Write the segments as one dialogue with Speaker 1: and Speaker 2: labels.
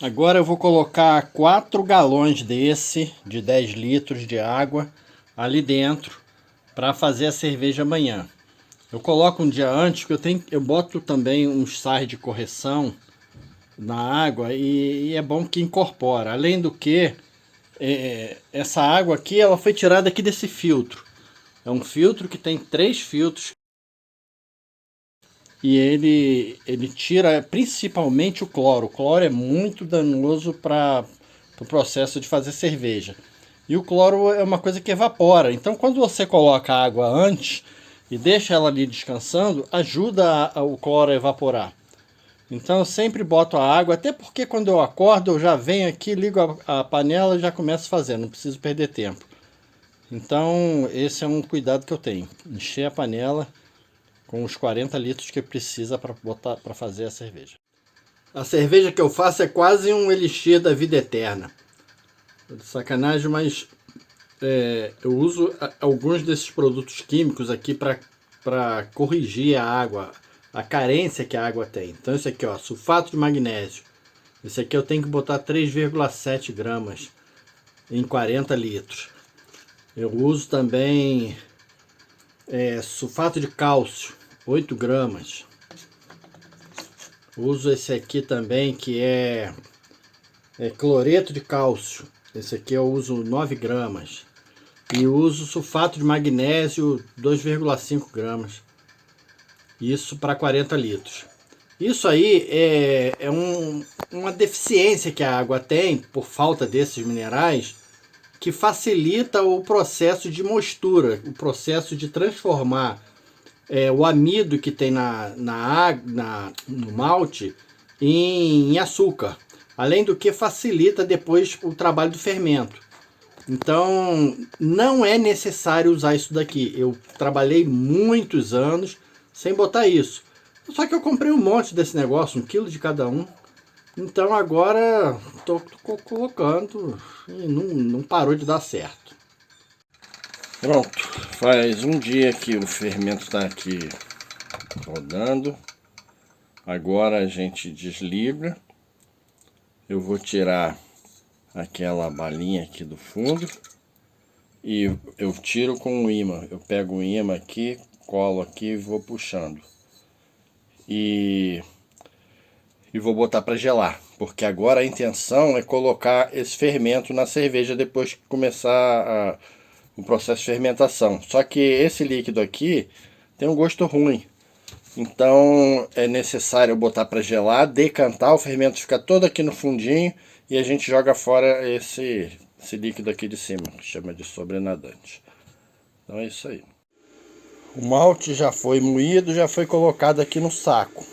Speaker 1: Agora eu vou colocar 4 galões desse, de 10 litros de água, ali dentro, para fazer a cerveja amanhã. Eu coloco um dia antes, porque eu boto também uns sais de correção na água e é bom que incorpora. Além do que, essa água aqui, ela foi tirada aqui desse filtro. É um filtro que tem 3 filtros. E ele tira principalmente o cloro. O cloro é muito danoso para o processo de fazer cerveja. E o cloro é uma coisa que evapora. Então, quando você coloca a água antes e deixa ela ali descansando, ajuda o cloro a evaporar. Então, eu sempre boto a água, até porque quando eu acordo, eu já venho aqui, ligo a panela e já começo a fazer. Não preciso perder tempo. Então, esse é um cuidado que eu tenho. Encher a panela com os 40 litros que precisa para fazer a cerveja. A cerveja que eu faço é quase um elixir da vida eterna. De sacanagem, mas eu uso alguns desses produtos químicos aqui para corrigir a água, a carência que a água tem. Então esse aqui, ó, sulfato de magnésio. Esse aqui eu tenho que botar 3,7 gramas em 40 litros. Eu uso também sulfato de cálcio, 8 gramas. Uso esse aqui também, que é cloreto de cálcio. Esse aqui eu uso 9 gramas. E uso sulfato de magnésio, 2,5 gramas. Isso para 40 litros. Isso aí é uma deficiência que a água tem, por falta desses minerais, que facilita o processo de mostura, o processo de transformar o amido que tem no malte em açúcar. Além do que facilita depois o trabalho do fermento. Então, não é necessário usar isso daqui. Eu trabalhei muitos anos sem botar isso. Só que eu comprei um monte desse negócio, 1 quilo de cada um. Então agora estou colocando e não parou de dar certo. Pronto, faz um dia que o fermento está aqui rodando. Agora a gente desliga. Eu vou tirar aquela balinha aqui do fundo e eu tiro com o ímã. Eu pego o ímã aqui, colo aqui e vou puxando. E vou botar para gelar, porque agora a intenção é colocar esse fermento na cerveja depois que começar o processo de fermentação. Só que esse líquido aqui tem um gosto ruim. Então é necessário botar para gelar, decantar, o fermento fica todo aqui no fundinho e a gente joga fora esse líquido aqui de cima, que chama de sobrenadante. Então é isso aí. O malte já foi moído, já foi colocado aqui no saco.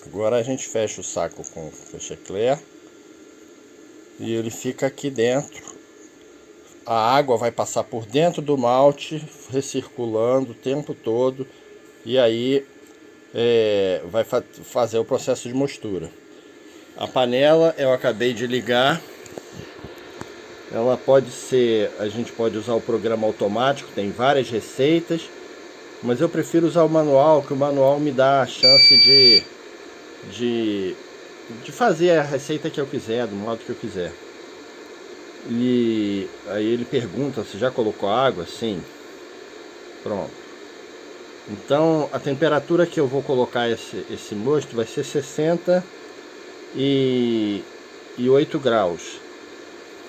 Speaker 1: Agora a gente fecha o saco com fechecler e ele fica aqui dentro. A água vai passar por dentro do malte, recirculando o tempo todo. E aí vai fazer o processo de mostura. A panela eu acabei de ligar. Ela pode ser, a gente pode usar o programa automático, tem várias receitas, mas eu prefiro usar o manual, que o manual me dá a chance de fazer a receita que eu quiser, do modo que eu quiser. E aí ele pergunta se já colocou água? Sim. Pronto. Então a temperatura que eu vou colocar esse mosto vai ser 68 graus.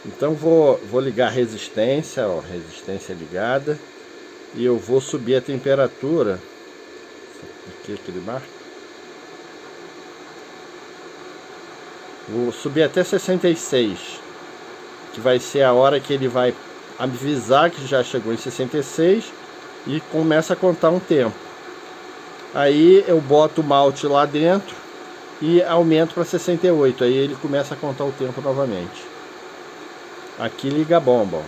Speaker 1: Então vou ligar a resistência, ó, resistência ligada, e eu vou subir a temperatura. Aqui ele marca. Vou subir até 66, que vai ser a hora que ele vai avisar que já chegou em 66 e começa a contar um tempo. Aí eu boto o malte lá dentro e aumento para 68, aí ele começa a contar o tempo novamente. Aqui liga a bomba, ó.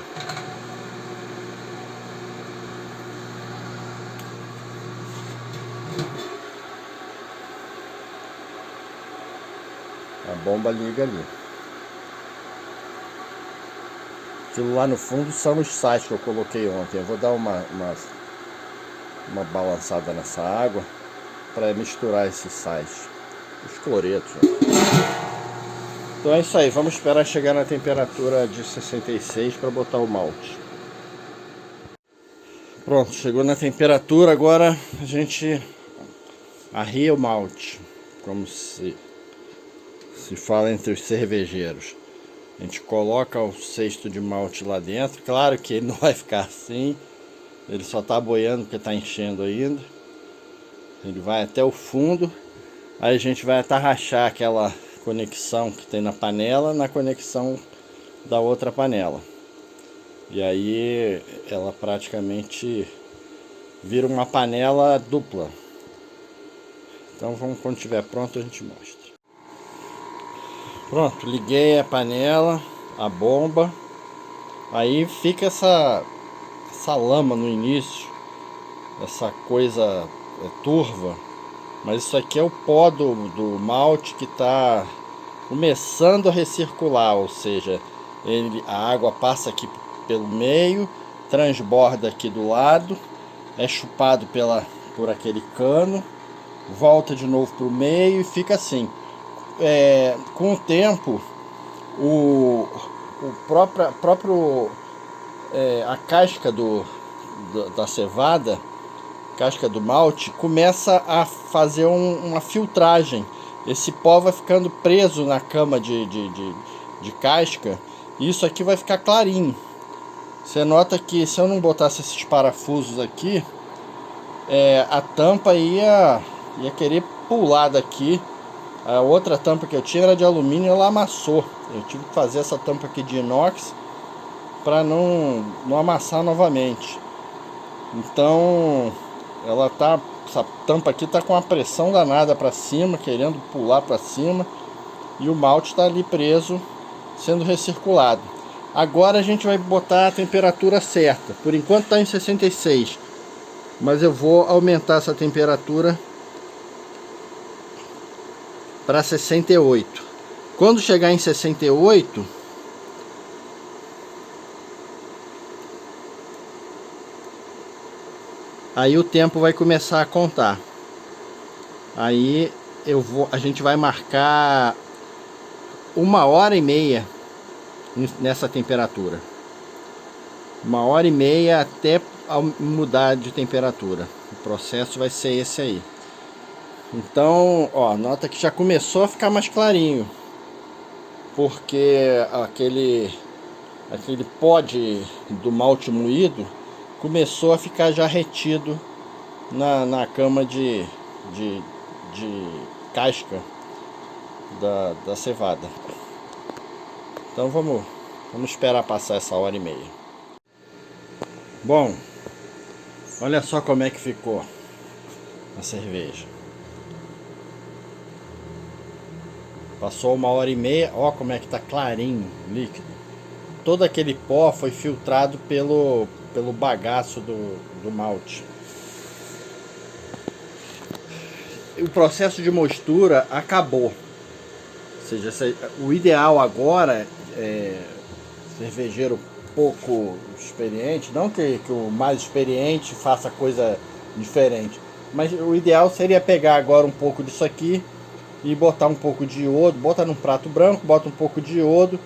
Speaker 1: A bomba liga ali. Aquilo lá no fundo são os sais que eu coloquei ontem. Eu vou dar uma balançada nessa água para misturar esses sais, os cloretos, ó. Então é isso aí, vamos esperar chegar na temperatura de 66 para botar o malte. Pronto, chegou na temperatura, agora a gente arria o malte, como se fala entre os cervejeiros. A gente coloca o cesto de malte lá dentro, claro que ele não vai ficar assim, ele só está boiando porque está enchendo ainda. Ele vai até o fundo, aí a gente vai atarrachar aquela conexão que tem na panela na conexão da outra panela. E aí ela praticamente vira uma panela dupla. Então quando estiver pronto a gente mostra. Pronto, liguei a panela, a bomba. Aí fica essa lama no início, essa coisa turva. Mas isso aqui é o pó do malte que está começando a recircular, ou seja, a água passa aqui pelo meio, transborda aqui do lado, é chupado por aquele cano, volta de novo para o meio e fica assim. Com o tempo, a casca da cevada, casca do malte, começa a fazer uma filtragem. Esse pó vai ficando preso na cama de casca, e isso aqui vai ficar clarinho. Você nota que se eu não botasse esses parafusos aqui, a tampa ia querer pular daqui. A outra tampa que eu tinha era de alumínio e ela amassou. Eu tive que fazer essa tampa aqui de inox para não amassar novamente. Então essa tampa aqui tá com uma pressão danada para cima, querendo pular para cima, e o malte está ali preso, sendo recirculado. Agora a gente vai botar a temperatura certa. Por enquanto está em 66, mas eu vou aumentar essa temperatura para 68. Quando chegar em 68, aí o tempo vai começar a contar. Aí a gente vai marcar 1h30 nessa temperatura. 1h30 até mudar de temperatura. O processo vai ser esse aí. Então, ó, nota que já começou a ficar mais clarinho, porque aquele pó do malte moído começou a ficar já retido na cama de casca da cevada. Então vamos esperar passar essa 1h30. Bom, olha só como é que ficou a cerveja. Passou 1h30, ó como é que tá clarinho, líquido. Todo aquele pó foi filtrado pelo bagaço do malte. O processo de mostura acabou. Ou seja, o ideal agora cervejeiro pouco experiente, não que o mais experiente faça coisa diferente, mas o ideal seria pegar agora um pouco disso aqui e botar um pouco de iodo, bota num prato branco, bota um pouco de iodo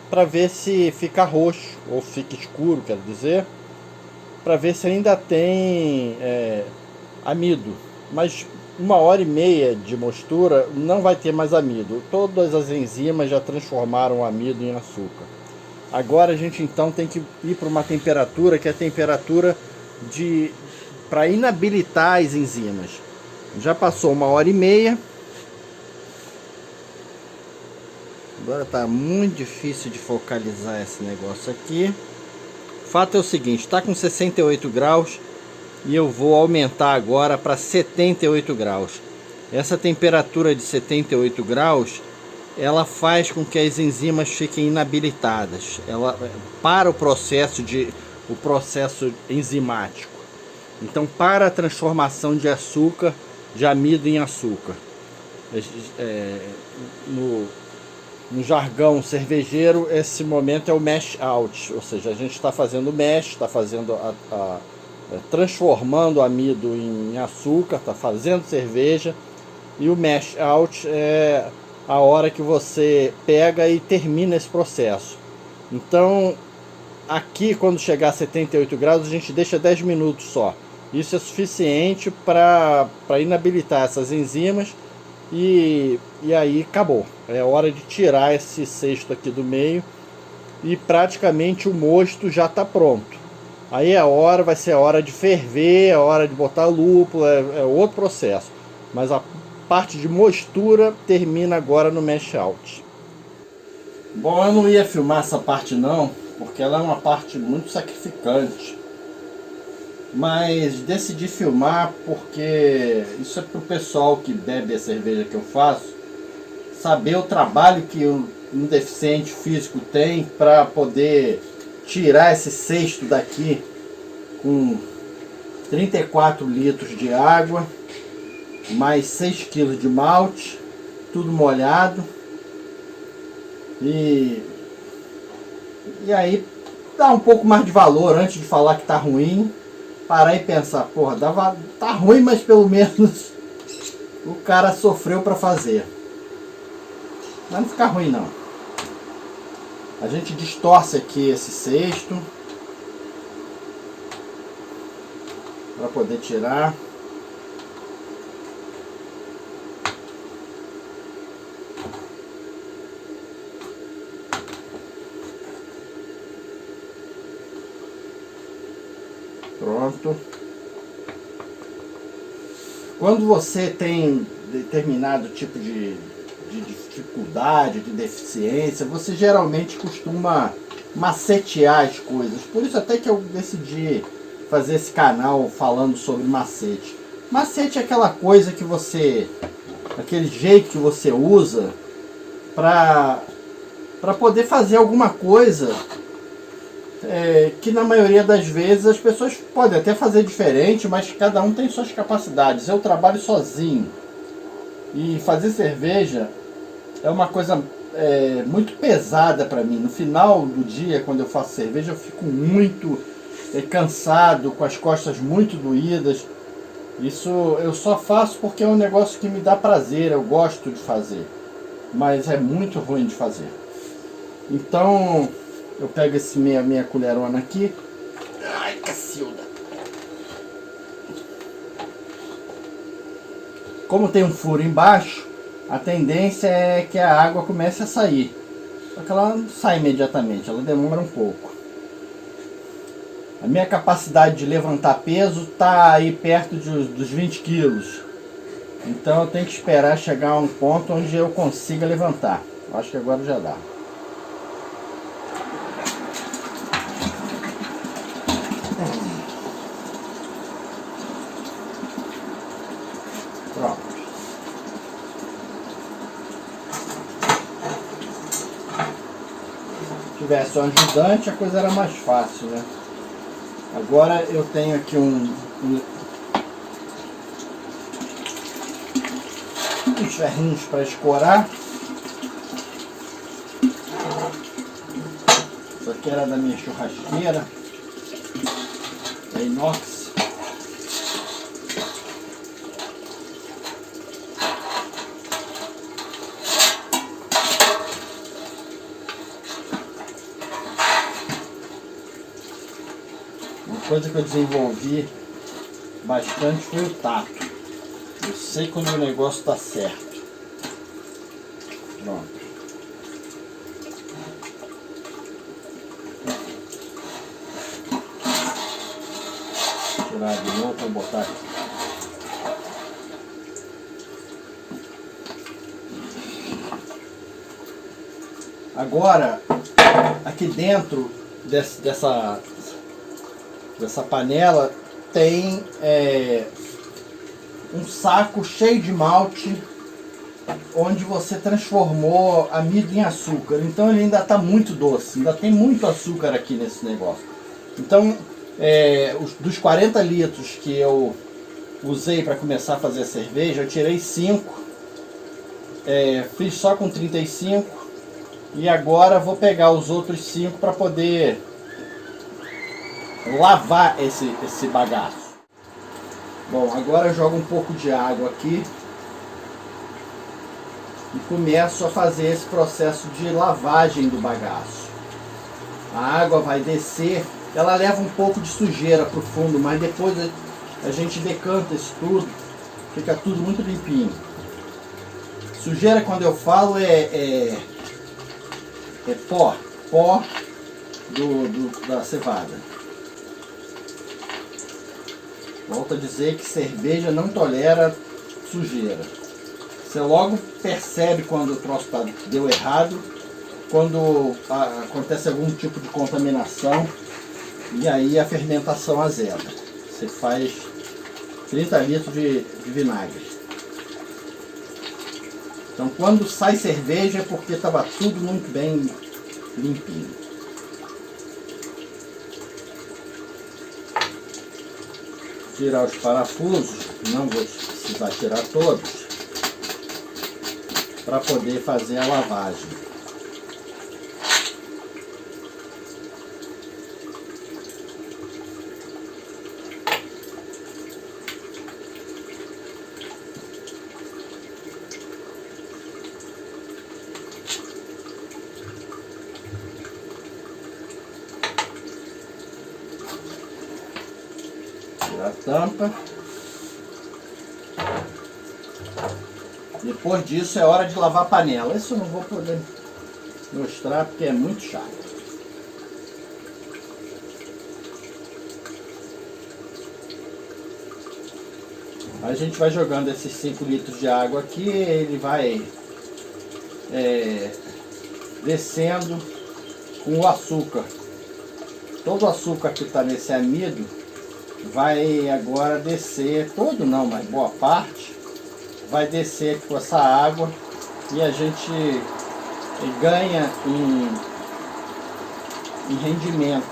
Speaker 1: para ver se fica roxo ou fica escuro, quero dizer, para ver se ainda tem amido. Mas 1h30 de mostura não vai ter mais amido. Todas as enzimas já transformaram o amido em açúcar. Agora a gente então tem que ir para uma temperatura que é a temperatura para inabilitar as enzimas. Já passou 1h30. Agora tá muito difícil de focalizar esse negócio aqui. O fato é o seguinte, está com 68 graus e eu vou aumentar agora para 78 graus. Essa temperatura de 78 graus, ela faz com que as enzimas fiquem inabilitadas. Ela para o processo enzimático. Então para a transformação de açúcar, de amido em açúcar. No jargão cervejeiro, esse momento é o mash out, ou seja, a gente está fazendo mash, está fazendo transformando o amido em açúcar, está fazendo cerveja, e o mash out é a hora que você pega e termina esse processo. Então, aqui quando chegar a 78 graus, a gente deixa 10 minutos só. Isso é suficiente para inabilitar essas enzimas e aí acabou. É hora de tirar esse cesto aqui do meio e praticamente o mosto já está pronto. Aí vai ser a hora de ferver, a hora de botar lúpulo, é outro processo. Mas a parte de mostura termina agora no mash out. Bom, eu não ia filmar essa parte não, porque ela é uma parte muito sacrificante. Mas decidi filmar porque isso é pro pessoal que bebe a cerveja que eu faço saber o trabalho que um deficiente físico tem para poder tirar esse cesto daqui com 34 litros de água, mais 6 kg de malte, tudo molhado. E aí dá um pouco mais de valor antes de falar que tá ruim. Parar e pensar, porra, tá ruim, mas pelo menos o cara sofreu para fazer. Mas não fica ruim não. A gente distorce aqui esse cesto para poder tirar. Pronto. Quando você tem determinado tipo de dificuldade, de deficiência, você geralmente costuma macetear as coisas. Por isso até que eu decidi fazer esse canal falando sobre macete. Macete é aquela coisa que você, aquele jeito que você usa para poder fazer alguma coisa que na maioria das vezes as pessoas podem até fazer diferente, mas cada um tem suas capacidades. Eu trabalho sozinho e fazer cerveja é uma coisa muito pesada para mim. No final do dia, quando eu faço cerveja, eu fico muito cansado, com as costas muito doídas. Isso eu só faço porque é um negócio que me dá prazer, eu gosto de fazer, mas é muito ruim de fazer. Então eu pego esse minha colherona aqui. Ai, cacilda! Como tem um furo embaixo, a tendência é que a água comece a sair. Só que ela não sai imediatamente, ela demora um pouco. A minha capacidade de levantar peso está aí perto dos 20 quilos. Então eu tenho que esperar chegar a um ponto onde eu consiga levantar. Acho que agora já dá. Pronto. Se tivesse um ajudante, a coisa era mais fácil, né? Agora eu tenho aqui uns ferrinhos para escorar. Isso aqui era da minha churrasqueira, é inox. Uma coisa que eu desenvolvi bastante foi o tato. Eu sei quando o negócio está certo. Pronto. Vou tirar de novo para botar aqui. Agora, aqui dentro dessa panela tem um saco cheio de malte, onde você transformou amido em açúcar. Então ele ainda está muito doce, ainda tem muito açúcar aqui nesse negócio. Então dos 40 litros que eu usei para começar a fazer a cerveja, eu tirei 5, fiz só com 35 e agora vou pegar os outros 5 para poder lavar esse bagaço. Bom, agora eu jogo um pouco de água aqui e começo a fazer esse processo de lavagem do bagaço. A água vai descer, ela leva um pouco de sujeira para o fundo, mas depois a gente decanta isso tudo, fica tudo muito limpinho. Sujeira, quando eu falo, é pó da cevada. Volto a dizer que cerveja não tolera sujeira. Você logo percebe quando o troço deu errado, quando acontece algum tipo de contaminação, e aí a fermentação azeda. Você faz 30 litros de vinagre. Então quando sai cerveja é porque estava tudo muito bem limpinho. Tirar os parafusos, não vou precisar tirar todos, para poder fazer a lavagem. Tira a tampa. Depois disso é hora de lavar a panela. Isso eu não vou poder mostrar porque é muito chato. A gente vai jogando esses 5 litros de água aqui, ele vai descendo com o açúcar. Todo o açúcar que está nesse amido vai agora descer, todo não, mas boa parte, vai descer com essa água e a gente ganha em rendimento.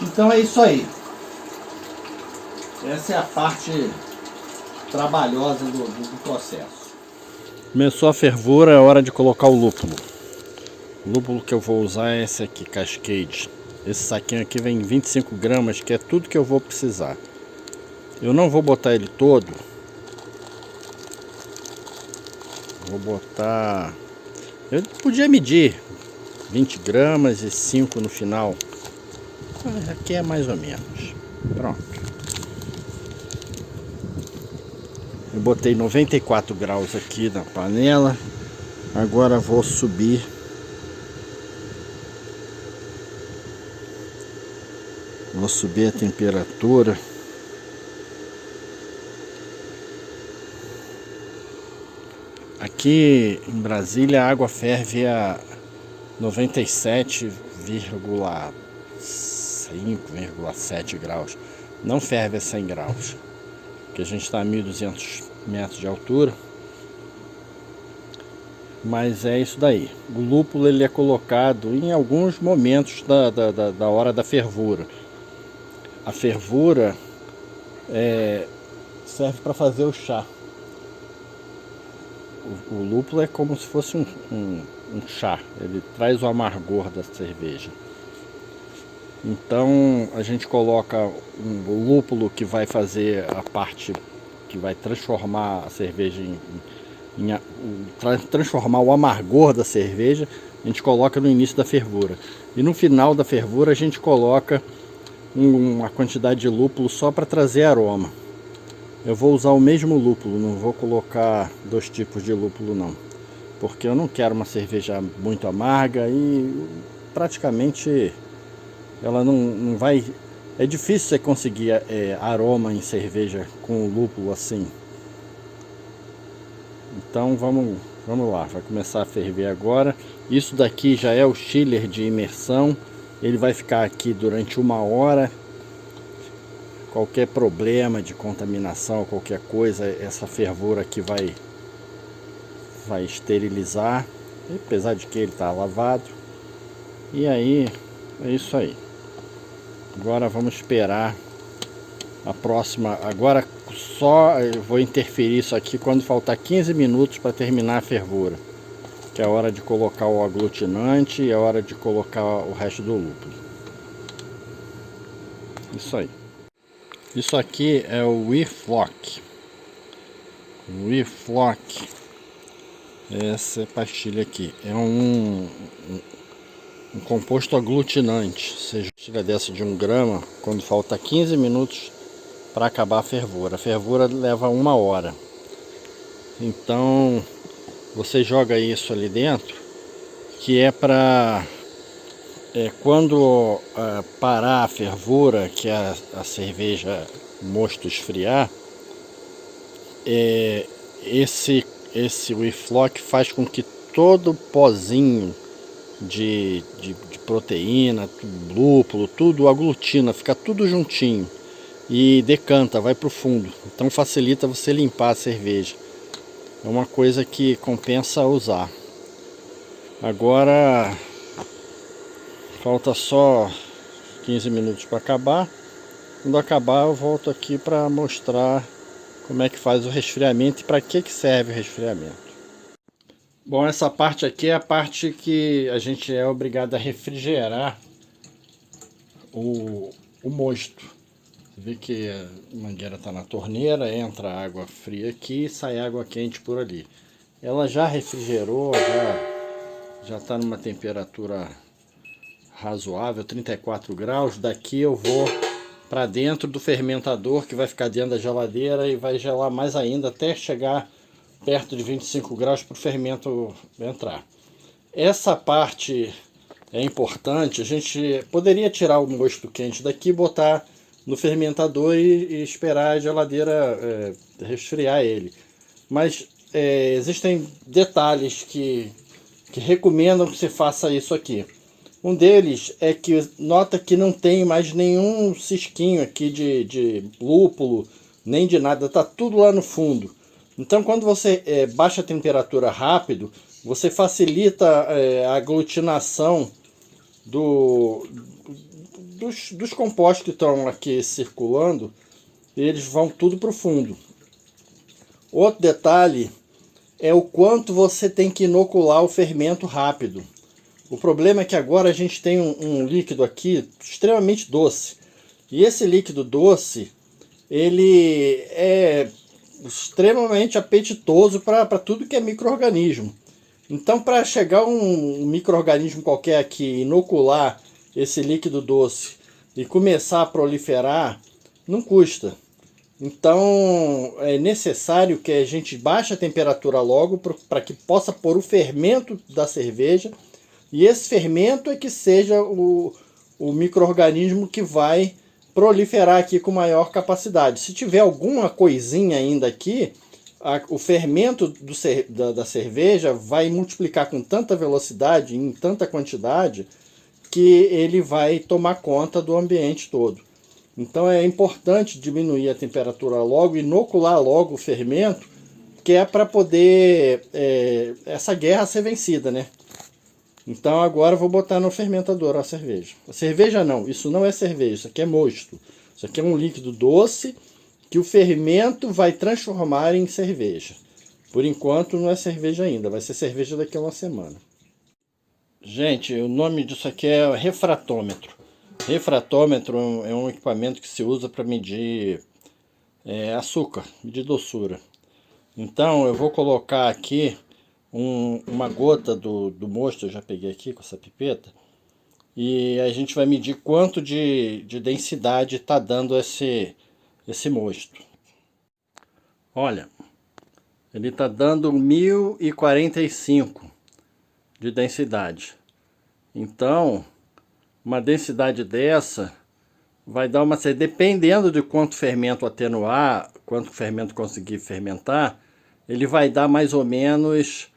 Speaker 1: Então é isso aí. Essa é a parte trabalhosa do processo. Começou a fervura, é hora de colocar o lúpulo. O lúpulo que eu vou usar é esse aqui, Cascade. Esse saquinho aqui vem 25 gramas, que é tudo que eu vou precisar. Eu não vou botar ele todo. Vou botar... Eu podia medir 20 gramas e 5 no final. Aqui é mais ou menos. Pronto. Eu botei 94 graus aqui na panela. Agora vou subir. Vou subir a temperatura. Aqui em Brasília a água ferve a 97,5,7 graus. Não ferve a 100 graus. Porque a gente está a 1.200 metros de altura. Mas é isso daí. O lúpulo ele é colocado em alguns momentos da hora da fervura. A fervura serve para fazer o chá. O lúpulo é como se fosse um chá. Ele traz o amargor da cerveja. Então a gente coloca o lúpulo que vai fazer a parte que vai transformar a cerveja transformar o amargor da cerveja. A gente coloca no início da fervura e no final da fervura a gente coloca uma quantidade de lúpulo só para trazer aroma. Eu vou usar o mesmo lúpulo, não vou colocar 2 tipos de lúpulo não, porque eu não quero uma cerveja muito amarga e praticamente ela não vai... É difícil você conseguir aroma em cerveja com lúpulo assim. Então vamos lá, vai começar a ferver agora. Isso daqui já é o chiller de imersão. Ele vai ficar aqui durante 1 hora. Qualquer problema de contaminação, qualquer coisa, essa fervura aqui vai esterilizar. Apesar de que ele está lavado. E aí, é isso aí. Agora vamos esperar a próxima. Agora só eu vou interferir isso aqui quando faltar 15 minutos para terminar a fervura. que é a hora de colocar o aglutinante e é a hora de colocar o resto do lúpulo. Isso aí. Isso aqui é o WeFlock. WeFlock. Essa pastilha aqui é um composto aglutinante. Você tira dessa de 1 grama quando falta 15 minutos para acabar a fervura. A fervura leva 1 hora. Então você joga isso ali dentro, que é para quando parar a fervura, que é a cerveja mosto esfriar, esse WeFlock faz com que todo o pozinho de proteína, lúpulo, tudo aglutina, fica tudo juntinho e decanta, vai para o fundo. Então facilita você limpar a cerveja. É uma coisa que compensa usar. Agora falta só 15 minutos para acabar. Quando acabar eu volto aqui para mostrar como é que faz o resfriamento e para que serve o resfriamento. Bom, essa parte aqui é a parte que a gente é obrigado a refrigerar o mosto. Você vê que a mangueira está na torneira, entra água fria aqui e sai água quente por ali. Ela já refrigerou, já está numa temperatura razoável, 34 graus. Daqui eu vou para dentro do fermentador, que vai ficar dentro da geladeira e vai gelar mais ainda até chegar perto de 25 graus para o fermento entrar. Essa parte é importante. A gente poderia tirar o mosto quente daqui, botar no fermentador e esperar a geladeira resfriar ele. Mas existem detalhes que recomendam que você faça isso aqui. Um deles é que nota que não tem mais nenhum cisquinho aqui de lúpulo, nem de nada, tá tudo lá no fundo. Então quando você baixa a temperatura rápido, você facilita a aglutinação dos compostos que estão aqui circulando, eles vão tudo para o fundo. Outro detalhe é o quanto você tem que inocular o fermento rápido. O problema é que agora a gente tem um líquido aqui extremamente doce. E esse líquido doce, ele é extremamente apetitoso para tudo que é micro-organismo. Então, para chegar um micro-organismo qualquer aqui, inocular esse líquido doce e começar a proliferar, não custa. Então, é necessário que a gente baixe a temperatura logo para que possa pôr o fermento da cerveja. E esse fermento é que seja o micro-organismo que vai proliferar aqui com maior capacidade. Se tiver alguma coisinha ainda aqui, o fermento da cerveja vai multiplicar com tanta velocidade, em tanta quantidade, que ele vai tomar conta do ambiente todo. Então é importante diminuir a temperatura logo, inocular logo o fermento, que é para poder essa guerra ser vencida, né? Então agora eu vou botar no fermentador a cerveja. A cerveja não, isso não é cerveja, isso aqui é mosto. Isso aqui é um líquido doce que o fermento vai transformar em cerveja. Por enquanto não é cerveja ainda, vai ser cerveja daqui a uma semana. Gente, o nome disso aqui é refratômetro. Refratômetro é um equipamento que se usa para medir açúcar, medir doçura. Então eu vou colocar aqui uma gota do mosto, eu já peguei aqui com essa pipeta, e a gente vai medir quanto de densidade está dando esse mosto. Olha, ele está dando 1045 de densidade. Então, uma densidade dessa vai dar uma... Dependendo de quanto fermento atenuar, quanto o fermento conseguir fermentar, ele vai dar mais ou menos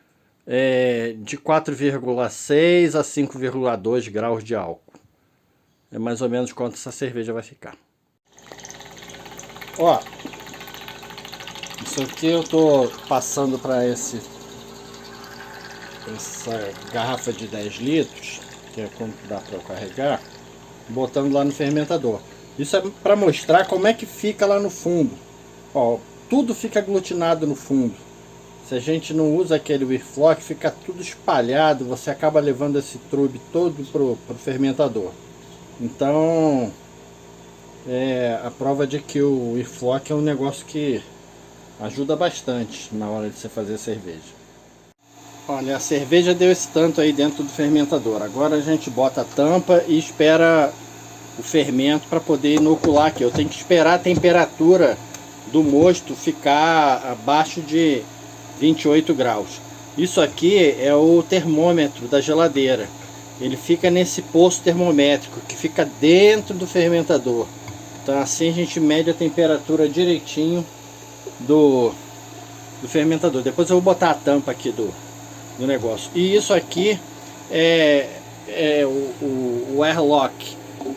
Speaker 1: de 4,6 a 5,2 graus de álcool. É mais ou menos quanto essa cerveja vai ficar. Ó, isso aqui eu tô passando para essa garrafa de 10 litros, que é quanto dá para eu carregar, botando lá no fermentador. Isso é para mostrar como é que fica lá no fundo. Ó, tudo fica aglutinado no fundo. Se a gente não usa aquele Whirlfloc, fica tudo espalhado, você acaba levando esse trube todo pro fermentador. Então, a prova de que o Whirlfloc é um negócio que ajuda bastante na hora de você fazer cerveja. Olha, a cerveja deu esse tanto aí dentro do fermentador. Agora a gente bota a tampa e espera o fermento para poder inocular aqui. Eu tenho que esperar a temperatura do mosto ficar abaixo de 28 graus. Isso aqui é o termômetro da geladeira. Ele fica nesse poço termométrico que fica dentro do fermentador. Então assim a gente mede a temperatura direitinho do fermentador. Depois eu vou botar a tampa aqui do negócio. E isso aqui é o airlock.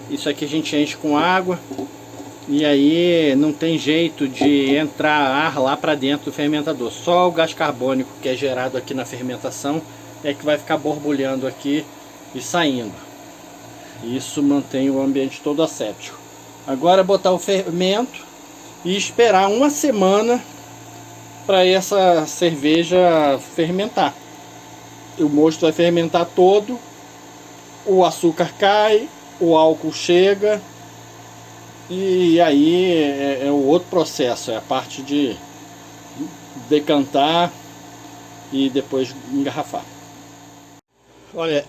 Speaker 1: Isso aqui a gente enche com água e aí não tem jeito de entrar ar lá para dentro do fermentador. Só o gás carbônico que é gerado aqui na fermentação é que vai ficar borbulhando aqui e saindo. Isso mantém o ambiente todo asséptico. Agora botar o fermento e esperar uma semana para essa cerveja fermentar. O mosto vai fermentar todo, o açúcar cai, o álcool chega e aí é o outro processo, é a parte de decantar e depois engarrafar. Olha,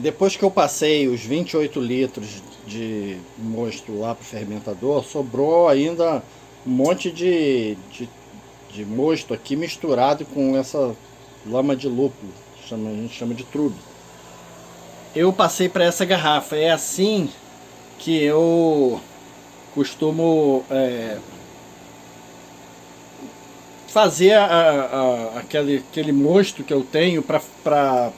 Speaker 1: depois que eu passei os 28 litros de mosto lá para o fermentador, sobrou ainda um monte de mosto aqui misturado com essa lama de lúpulo, a gente chama de trube. Eu passei para essa garrafa, é assim que eu costumo fazer aquele mosto que eu tenho para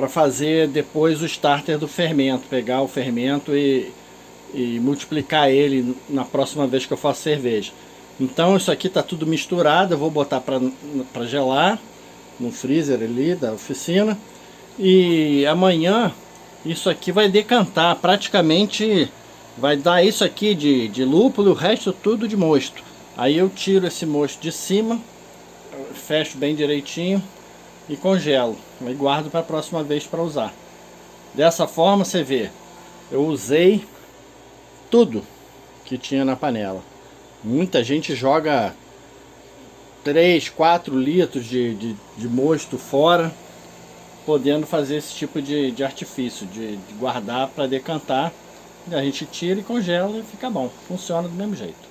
Speaker 1: fazer depois o starter do fermento, pegar o fermento e multiplicar ele na próxima vez que eu faço cerveja. Então isso aqui está tudo misturado, eu vou botar para gelar no freezer ali da oficina. E amanhã isso aqui vai decantar, praticamente vai dar isso aqui de lúpulo, o resto tudo de mosto. Aí eu tiro esse mosto de cima, fecho bem direitinho e congelo. Aí guardo para a próxima vez para usar. Dessa forma você vê, eu usei tudo que tinha na panela. Muita gente joga 3, 4 litros de mosto fora, podendo fazer esse tipo de artifício, de guardar para decantar. A gente tira e congela e fica bom. Funciona do mesmo jeito.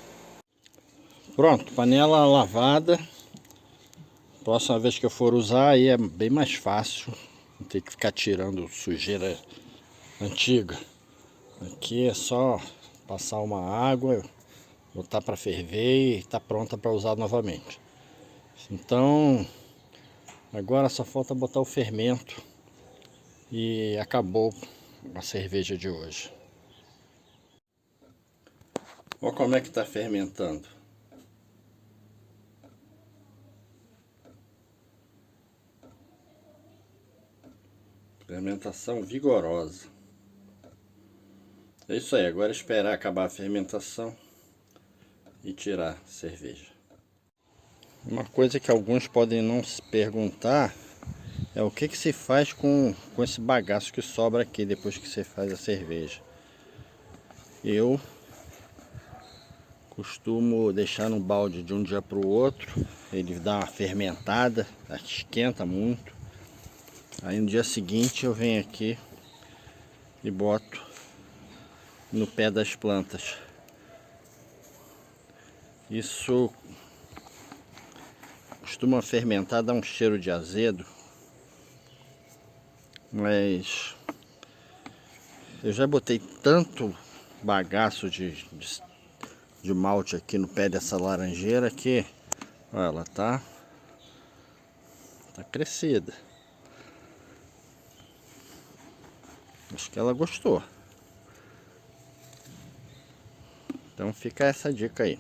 Speaker 1: Pronto, panela lavada. Próxima vez que eu for usar aí é bem mais fácil. Não ter que ficar tirando sujeira antiga. Aqui é só passar uma água, botar para ferver e está pronta para usar novamente. Então agora só falta botar o fermento e acabou a cerveja de hoje. Olha como é que está fermentando. Fermentação vigorosa. É isso aí, agora é esperar acabar a fermentação e tirar a cerveja. Uma coisa que alguns podem não se perguntar é o que se faz com esse bagaço que sobra aqui depois que você faz a cerveja. Eu costumo deixar no balde de um dia para o outro, ele dá uma fermentada, esquenta muito. Aí no dia seguinte eu venho aqui e boto no pé das plantas. Isso costuma fermentar, dá um cheiro de azedo, mas eu já botei tanto bagaço de malte aqui no pé dessa laranjeira que, olha, ela tá crescida. Acho que ela gostou. Então fica essa dica aí.